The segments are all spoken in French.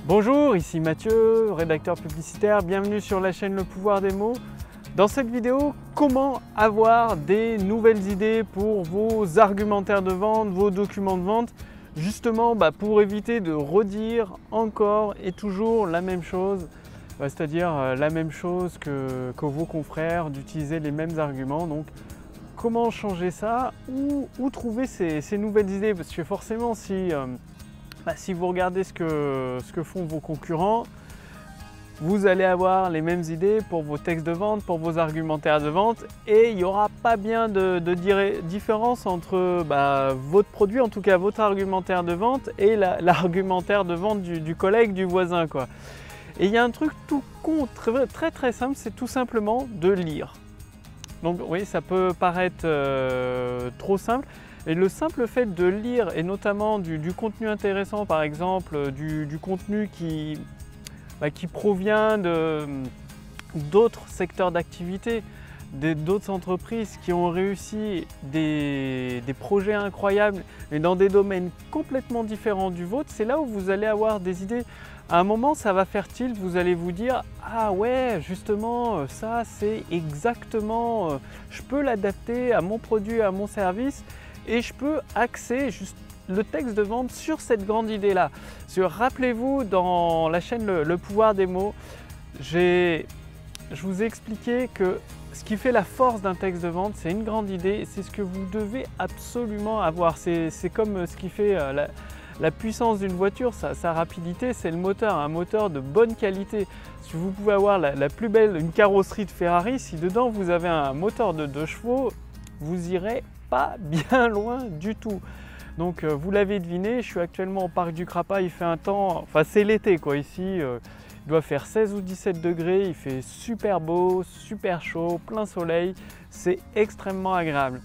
Bonjour, ici Mathieu, rédacteur publicitaire, bienvenue sur la chaîne Le Pouvoir des mots. Dans cette vidéo, comment avoir des nouvelles idées pour vos argumentaires de vente, vos documents de vente, justement pour éviter de redire encore et toujours la même chose, c'est-à-dire la même chose que vos confrères, d'utiliser les mêmes arguments. Donc, comment changer ça ou trouver ces nouvelles idées? Parce que forcément, si vous regardez ce que font vos concurrents, vous allez avoir les mêmes idées pour vos textes de vente, pour vos argumentaires de vente, et il n'y aura pas bien de différence entre votre produit, en tout cas votre argumentaire de vente, et l'argumentaire de vente du collègue, du voisin, quoi. Et il y a un truc tout con, très simple, c'est tout simplement de lire. Donc oui, ça peut paraître trop simple. Et le simple fait de lire, et notamment du contenu intéressant, par exemple, du contenu qui provient d'autres secteurs d'activité, d'autres entreprises qui ont réussi des projets incroyables, mais dans des domaines complètement différents du vôtre, c'est là où vous allez avoir des idées. À un moment, ça va faire tilt, vous allez vous dire « Ah ouais, justement, ça c'est exactement, je peux l'adapter à mon produit, à mon service ». Et je peux axer juste le texte de vente sur cette grande idée-là. Rappelez-vous, dans la chaîne Le Pouvoir des mots, je vous ai expliqué que ce qui fait la force d'un texte de vente, c'est une grande idée et c'est ce que vous devez absolument avoir. C'est comme ce qui fait la puissance d'une voiture, sa rapidité, c'est le moteur, un moteur de bonne qualité. Si vous pouvez avoir la plus belle, une carrosserie de Ferrari, si dedans vous avez un moteur de 2 chevaux, vous irez pas bien loin du tout. Donc vous l'avez deviné, je suis actuellement au parc du Crapa, il fait un temps, enfin c'est l'été quoi ici, il doit faire 16 ou 17 degrés, il fait super beau, super chaud, plein soleil, c'est extrêmement agréable.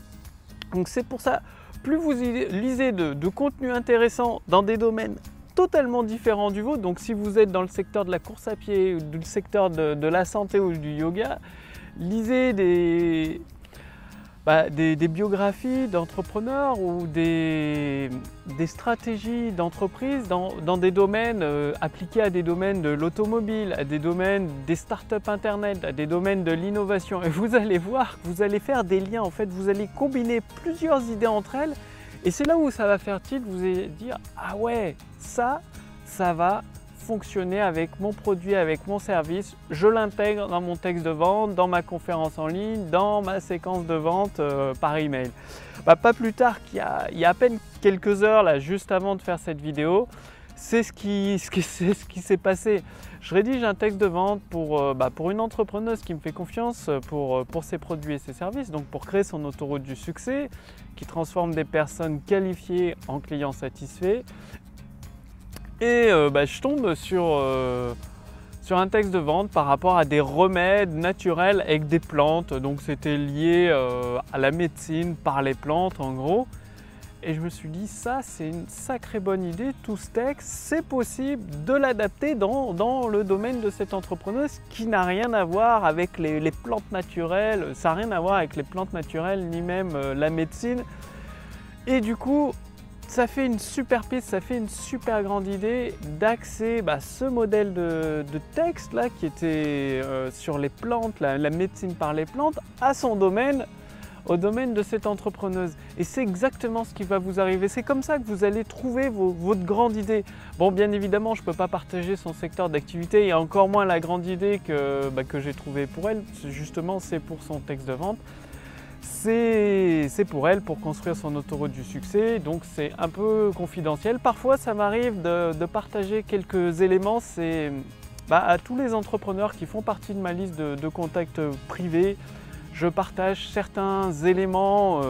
Donc c'est pour ça, plus vous lisez de contenu intéressant dans des domaines totalement différents du vôtre, donc si vous êtes dans le secteur de la course à pied, ou du secteur de la santé ou du yoga, lisez des biographies d'entrepreneurs ou des stratégies d'entreprise dans des domaines appliqués à des domaines de l'automobile, à des domaines des startups internet, à des domaines de l'innovation. Et vous allez voir, vous allez faire des liens, en fait, vous allez combiner plusieurs idées entre elles. Et c'est là où ça va faire tilt, vous allez dire « Ah ouais, ça va fonctionner avec mon produit, avec mon service, je l'intègre dans mon texte de vente, dans ma conférence en ligne, dans ma séquence de vente par email. » Pas plus tard qu'il y a à peine quelques heures, là, juste avant de faire cette vidéo, c'est ce qui s'est passé. Je rédige un texte de vente pour une entrepreneuse qui me fait confiance pour ses produits et ses services, donc pour créer son autoroute du succès, qui transforme des personnes qualifiées en clients satisfaits. Et je tombe sur un texte de vente par rapport à des remèdes naturels avec des plantes. Donc c'était lié à la médecine par les plantes en gros. Et je me suis dit, ça c'est une sacrée bonne idée, tout ce texte, c'est possible de l'adapter dans le domaine de cette entrepreneuse qui n'a rien à voir avec les plantes naturelles, ça n'a rien à voir avec les plantes naturelles ni même la médecine. Et du coup, ça fait une super piste, ça fait une super grande idée d'axer ce modèle de texte là qui était sur les plantes, la médecine par les plantes, à son domaine, au domaine de cette entrepreneuse. Et c'est exactement ce qui va vous arriver. C'est comme ça que vous allez trouver votre grande idée. Bon, bien évidemment, je ne peux pas partager son secteur d'activité et encore moins la grande idée que j'ai trouvée pour elle. Justement, c'est pour son texte de vente. C'est pour elle, pour construire son autoroute du succès, donc c'est un peu confidentiel. Parfois, ça m'arrive de partager quelques éléments. C'est à tous les entrepreneurs qui font partie de ma liste de contacts privés, je partage certains éléments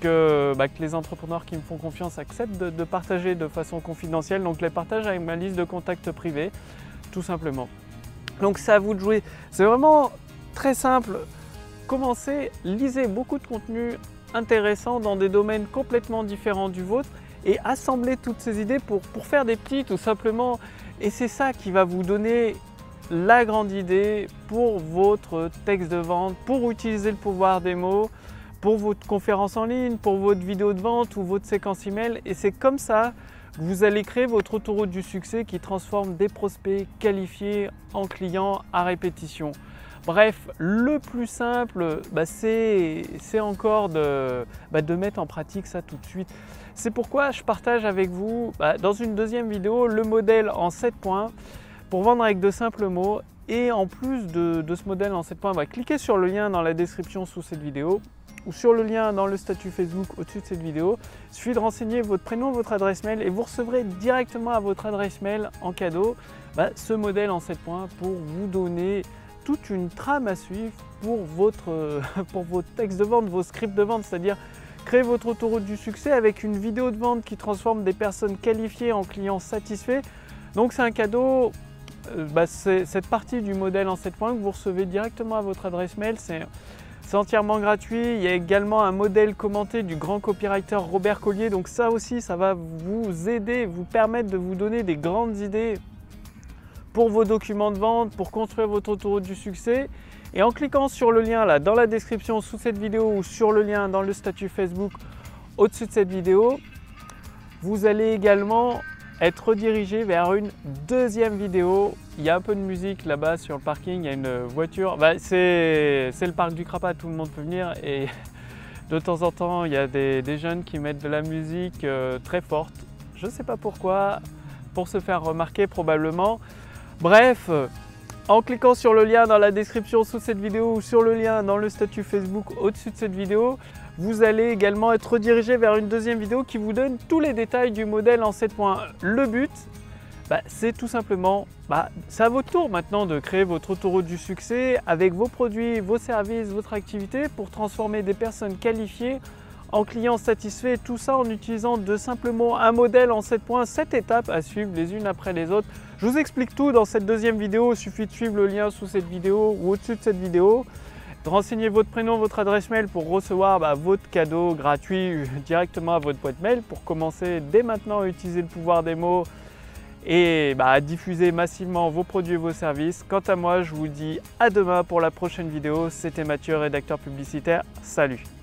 que les entrepreneurs qui me font confiance acceptent de partager de façon confidentielle. Donc, je les partage avec ma liste de contacts privés, tout simplement. Donc, c'est à vous de jouer. C'est vraiment très simple. Commencez, lisez beaucoup de contenu intéressant dans des domaines complètement différents du vôtre et assemblez toutes ces idées pour faire des petits tout simplement. Et c'est ça qui va vous donner la grande idée pour votre texte de vente, pour utiliser le pouvoir des mots, pour votre conférence en ligne, pour votre vidéo de vente ou votre séquence email. Et c'est comme ça Vous allez créer votre autoroute du succès qui transforme des prospects qualifiés en clients à répétition. Bref, le plus simple, c'est encore de mettre en pratique ça tout de suite. C'est pourquoi je partage avec vous dans une deuxième vidéo le modèle en 7 points pour vendre avec de simples mots. Et en plus de ce modèle en 7 points, cliquez sur le lien dans la description sous cette vidéo ou sur le lien dans le statut Facebook au-dessus de cette vidéo. Il suffit de renseigner votre prénom, votre adresse mail et vous recevrez directement à votre adresse mail en cadeau ce modèle en 7 points pour vous donner toute une trame à suivre pour vos textes de vente, vos scripts de vente, c'est-à-dire créer votre autoroute du succès avec une vidéo de vente qui transforme des personnes qualifiées en clients satisfaits. Donc c'est un cadeau, c'est cette partie du modèle en 7 points que vous recevez directement à votre adresse mail. C'est entièrement gratuit. Il y a également un modèle commenté du grand copywriter Robert Collier. Donc ça aussi, ça va vous aider, vous permettre de vous donner des grandes idées pour vos documents de vente, pour construire votre autoroute du succès. Et en cliquant sur le lien là dans la description sous cette vidéo ou sur le lien dans le statut Facebook au-dessus de cette vidéo, vous allez également être redirigé vers une deuxième vidéo. Il y a un peu de musique là-bas sur le parking, il y a une voiture. C'est le parc du Crapat, tout le monde peut venir et de temps en temps il y a des jeunes qui mettent de la musique très forte. Je ne sais pas pourquoi, pour se faire remarquer probablement. Bref, en cliquant sur le lien dans la description sous cette vidéo ou sur le lien dans le statut Facebook au-dessus de cette vidéo, vous allez également être redirigé vers une deuxième vidéo qui vous donne tous les détails du modèle en 7 points. Le but, c'est tout simplement, c'est à votre tour maintenant de créer votre autoroute du succès avec vos produits, vos services, votre activité pour transformer des personnes qualifiées en clients satisfaits. Tout ça en utilisant de simples mots, un modèle en 7 points, 7 étapes à suivre les unes après les autres. Je vous explique tout dans cette deuxième vidéo, il suffit de suivre le lien sous cette vidéo ou au-dessus de cette vidéo. De renseigner votre prénom, votre adresse mail pour recevoir votre cadeau gratuit directement à votre boîte mail pour commencer dès maintenant à utiliser le pouvoir des mots et à diffuser massivement vos produits et vos services. Quant à moi, je vous dis à demain pour la prochaine vidéo. C'était Mathieu, rédacteur publicitaire. Salut!